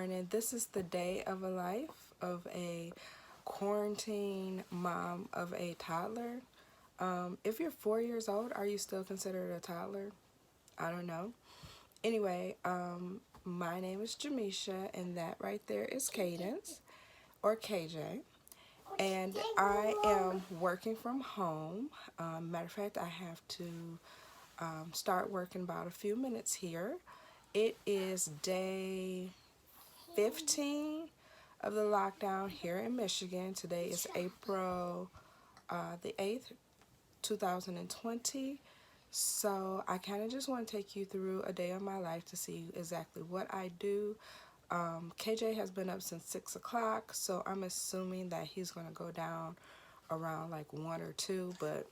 morning. This is the day of a life of a quarantine mom of a toddler. If you're 4 years old, are you still considered a toddler? I don't know. Anyway, my name is Jamisha, and that right there is Cadence, or KJ. And I am working from home. Matter of fact, I have to start working about a few minutes here. It is day 15 of the lockdown here in Michigan. Today is April the 8th, 2020. So I kind of just want to take you through a day of my life to see exactly what I do. KJ has been up since 6 o'clock, so I'm assuming that he's going to go down around like 1 or 2, but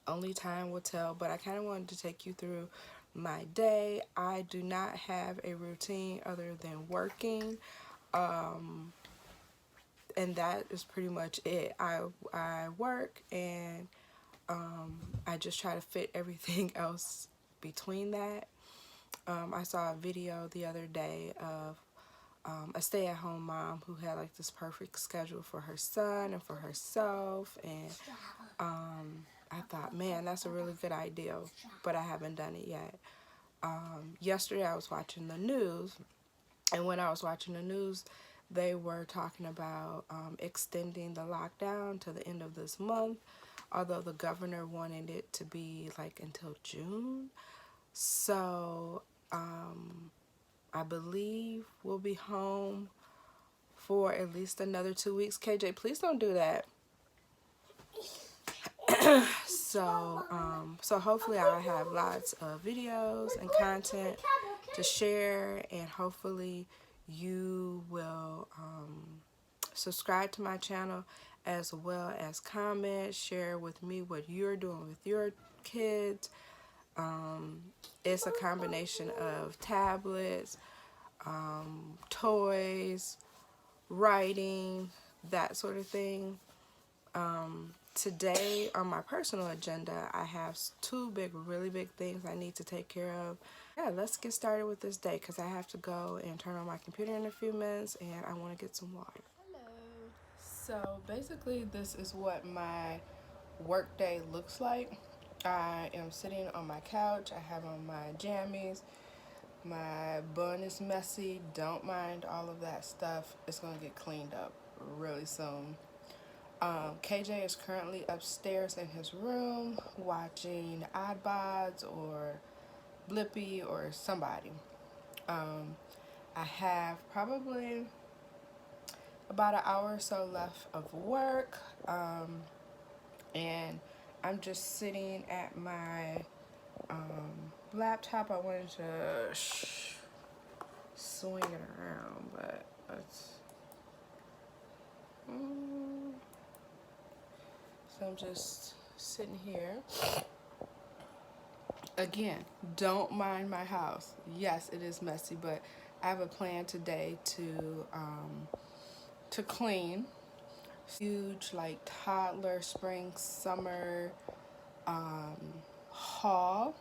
only time will tell. But I kind of wanted to take you through my day. I do not have a routine other than working. And that is pretty much it. I work and I just try to fit everything else between that. I saw a video the other day of a stay-at-home mom who had like this perfect schedule for her son and for herself, and I thought, man, that's a really good idea, but I haven't done it yet. Yesterday I was watching the news, and when I was watching the news, they were talking about extending the lockdown to the end of this month, although the governor wanted it to be like until June. So I believe we'll be home for at least another 2 weeks. KJ, please don't do that. So hopefully I have lots of videos and content to share, and hopefully you will subscribe to my channel, as well as comment, share with me what you're doing with your kids. It's a combination of tablets, toys, writing, that sort of thing. Today on my personal agenda, I have two really big things I need to take care of. Yeah, let's get started with this day because I have to go and turn on my computer in a few minutes, and I want to get some water. Hello. So basically this is what my work day looks like. I am sitting on my couch. I have on my jammies. My bun is messy. Don't mind all of that stuff. It's going to get cleaned up really soon. KJ is currently upstairs in his room watching Oddbods or Blippi or somebody. I have probably about an hour or so left of work, and I'm just sitting at my laptop. I wanted to swing it around, but let's. So I'm just sitting here. Again, don't mind my house. Yes, it is messy, but I have a plan today to clean. Huge like toddler spring summer haul.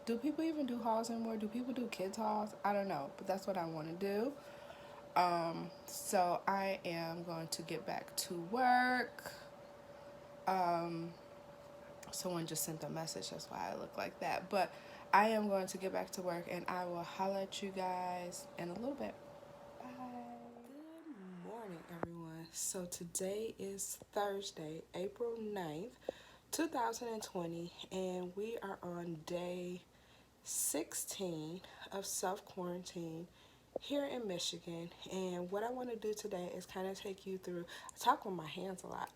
Do people even do hauls anymore? Do people do kids hauls? I don't know, but that's what I want to do. So I am going to get back to work. Someone just sent a message, that's why I look like that. But I am going to get back to work, and I will holler at you guys in a little bit. Bye. Good morning, everyone. So today is Thursday, April 9th, 2020, and we are on day 16 of self-quarantine here in Michigan. And what I want to do today is kind of take you through, I talk with my hands a lot.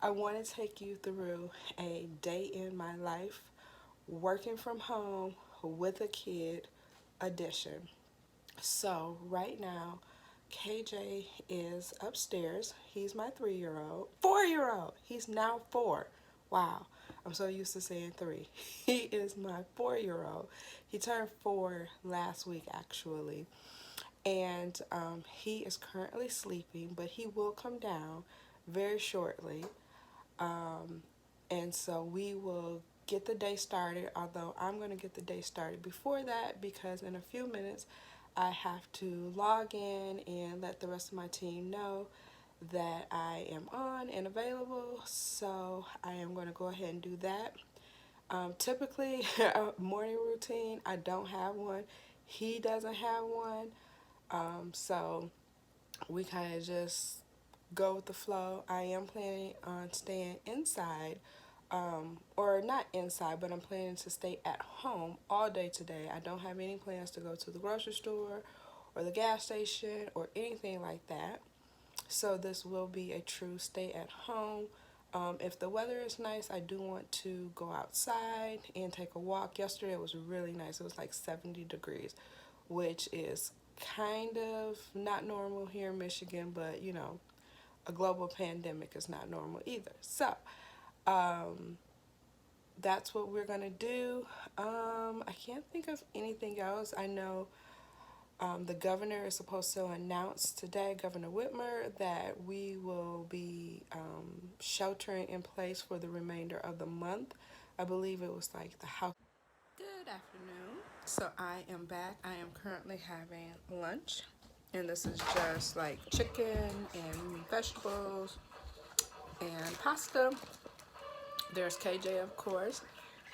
I want to take you through a day in my life working from home with a kid edition. So right now, KJ is upstairs. He's my 3-year-old. 4-year-old. He's now 4. Wow. I'm so used to saying 3. He is my 4-year-old. He turned 4 last week, actually. And he is currently sleeping, but he will come down very shortly. And so we will get the day started, although I'm going to get the day started before that, because in a few minutes I have to log in and let the rest of my team know that I am on and available. So I am going to go ahead and do that. Typically, a morning routine, I don't have one. He doesn't have one. So we kind of just go with the flow. I am planning on staying inside, or not inside, but I'm planning to stay at home all day today. I don't have any plans to go to the grocery store or the gas station or anything like that. So this will be a true stay at home. If the weather is nice, I do want to go outside and take a walk. Yesterday it was really nice. It was like 70 degrees, which is kind of not normal here in Michigan, but you know, a global pandemic is not normal either. So, that's what we're gonna do. I can't think of anything else. I know the governor is supposed to announce today, Governor Whitmer, that we will be sheltering in place for the remainder of the month. I believe it was like the House. Good afternoon. So I am back. I am currently having lunch, and this is just like chicken and vegetables and pasta. There's KJ, of course.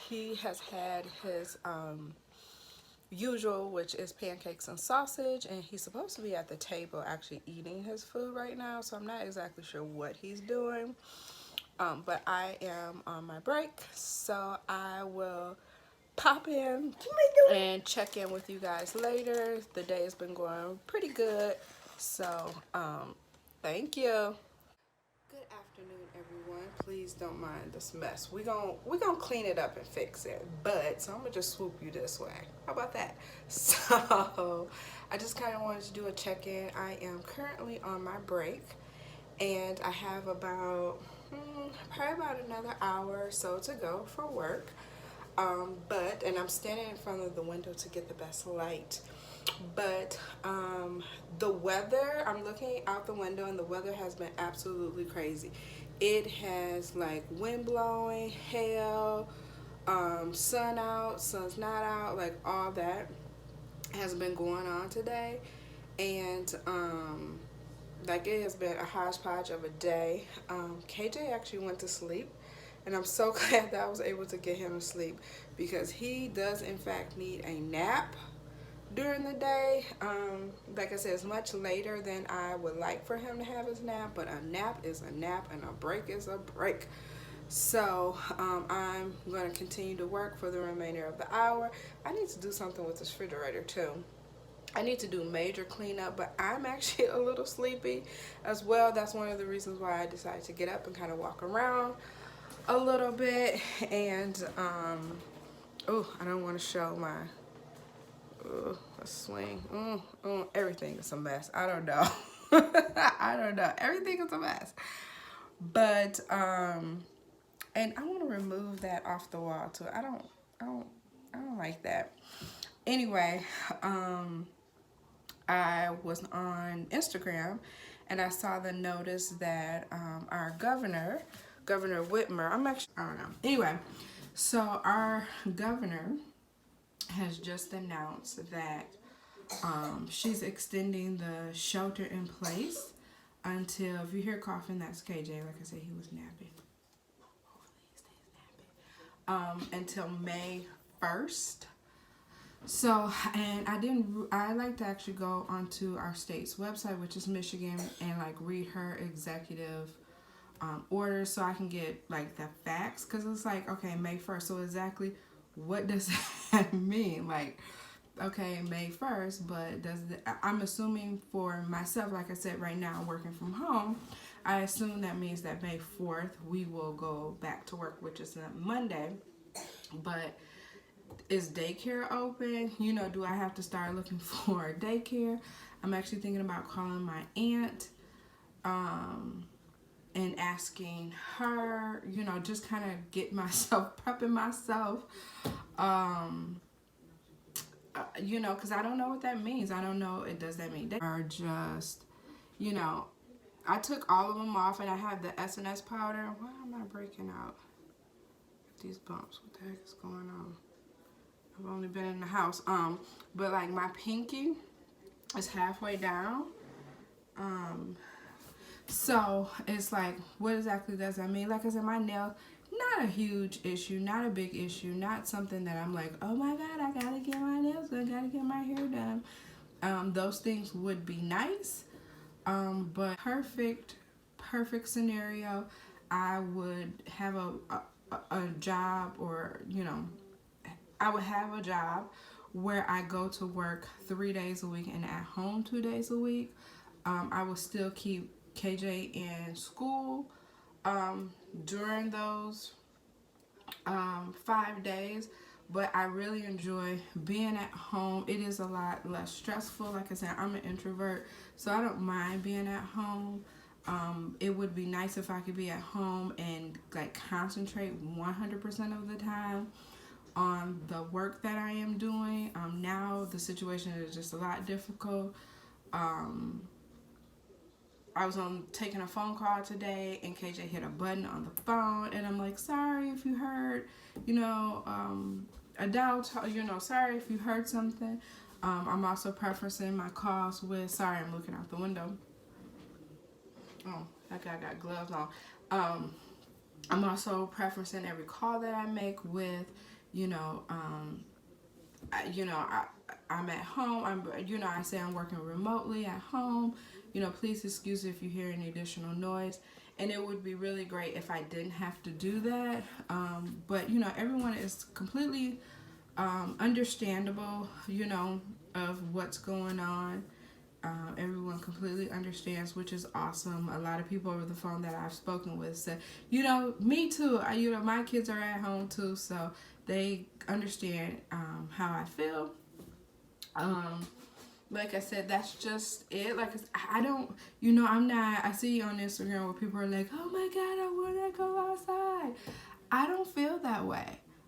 He has had his usual, which is pancakes and sausage, and he's supposed to be at the table actually eating his food right now, so I'm not exactly sure what he's doing. But I am on my break, so I will pop in and check in with you guys later. The day has been going pretty good, so thank you. Good afternoon, everyone. Please don't mind this mess. We gonna clean it up and fix it. But so I'm gonna just swoop you this way. How about that? So I just kind of wanted to do a check-in. I am currently on my break, and I have about probably about another hour or so to go for work. And I'm standing in front of the window to get the best light. But the weather, I'm looking out the window and the weather has been absolutely crazy. It has like wind blowing, hail, sun out, sun's not out, like all that has been going on today. And like it has been a hodgepodge of a day. KJ actually went to sleep, and I'm so glad that I was able to get him to sleep, because he does in fact need a nap during the day. Like I said, it's much later than I would like for him to have his nap, but a nap is a nap and a break is a break. So I'm going to continue to work for the remainder of the hour. I need to do something with this refrigerator too. I need to do major cleanup, but I'm actually a little sleepy as well. That's one of the reasons why I decided to get up and kind of walk around a little bit. And oh, I don't want to show my a swing. Everything is a mess. I don't know. I don't know. Everything is a mess. But and I want to remove that off the wall too. I don't like that. Anyway, I was on Instagram and I saw the notice that our Governor Whitmer, I don't know. Anyway, so our governor has just announced that she's extending the shelter in place until, if you hear coughing, that's KJ. Like I said, he was napping. Hopefully he stays napping. Until May 1st. So, and I like to actually go onto our state's website, which is Michigan, and like read her executive orders so I can get like the facts, because it's like, okay, May 1st, so exactly what does that mean? Like, okay, May 1st, but I'm assuming for myself, like I said, right now working from home, I assume that means that May 4th we will go back to work, which is a Monday. But is daycare open? You know, do I have to start looking for daycare? I'm actually thinking about calling my aunt and asking her, you know, just kind of get myself, prepping myself, you know, because I don't know what that means. I don't know, does that mean they are just, you know, I took all of them off and I have the SNS powder. Why am I breaking out these bumps? What the heck is going on? I've only been in the house. But like my pinky It's halfway down. So it's like, what exactly does that mean? Like I said, my nail, not a huge issue, not a big issue, not something that I'm like, oh my God, I gotta get my nails done, gotta get my hair done. Those things would be nice, but perfect scenario, I would have a job, or I would have a job where I go to work 3 days a week and at home 2 days a week. I will still keep KJ in school during those 5 days, but I really enjoy being at home. It is a lot less stressful. Like I said, I'm an introvert, so I don't mind being at home. It would be nice if I could be at home and like concentrate 100% of the time on the work that I am doing. Now the situation is just a lot difficult. I was taking a phone call today, and KJ hit a button on the phone, and I'm like, sorry if you heard, adult, sorry if you heard something. I'm also preferencing my calls with, sorry, I'm looking out the window. Oh, okay, I got gloves on. I'm also preferencing every call that I make with, I'm at home. I say I'm working remotely at home. Please excuse if you hear any additional noise. And it would be really great if I didn't have to do that. But everyone is completely understandable, of what's going on. Everyone completely understands, which is awesome. A lot of people over the phone that I've spoken with said, me too. My kids are at home too, so they understand how I feel. Like I said, that's just it. Like, I don't, I'm not, I see on Instagram where people are like, oh my God, I want to go outside. I don't feel that way.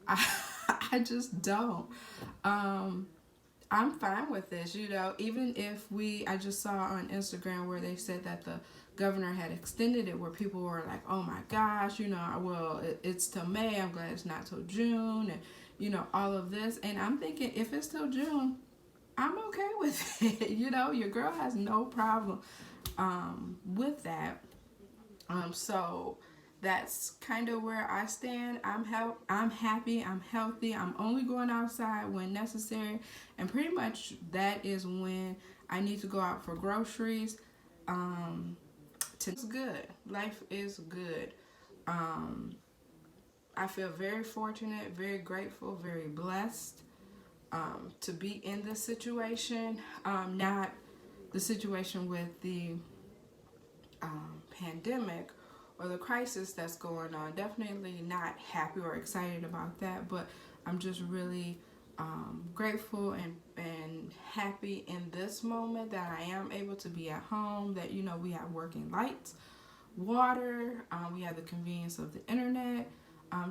I just don't. I'm fine with this, even if I just saw on Instagram where they said that the governor had extended it, where people were like, oh my gosh, well, it's till May, I'm glad it's not till June, and, all of this. And I'm thinking, if it's till June, I'm okay with it. Your girl has no problem with that. So that's kind of where I stand. I'm happy, I'm healthy, I'm only going outside when necessary, and pretty much that is when I need to go out for groceries. It's good. Life is good. I feel very fortunate, very grateful, very blessed to be in this situation. Not the situation with the pandemic or the crisis that's going on. Definitely not happy or excited about that, but I'm just really grateful and happy in this moment that I am able to be at home, that we have working lights, water, we have the convenience of the internet,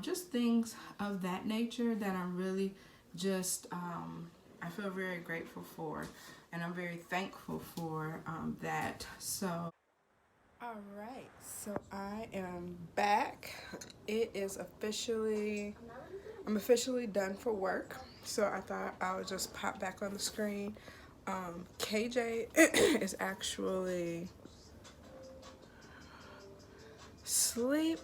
just things of that nature that I'm really just I feel very grateful for, and I'm very thankful for that. So all right, so I am back. I'm officially done for work, so I thought I would just pop back on the screen. KJ is actually asleep,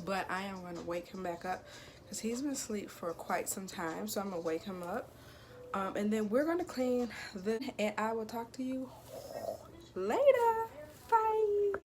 but I am going to wake him back up because he's been asleep for quite some time, so I'm going to wake him up. And then we're going to clean and I will talk to you later.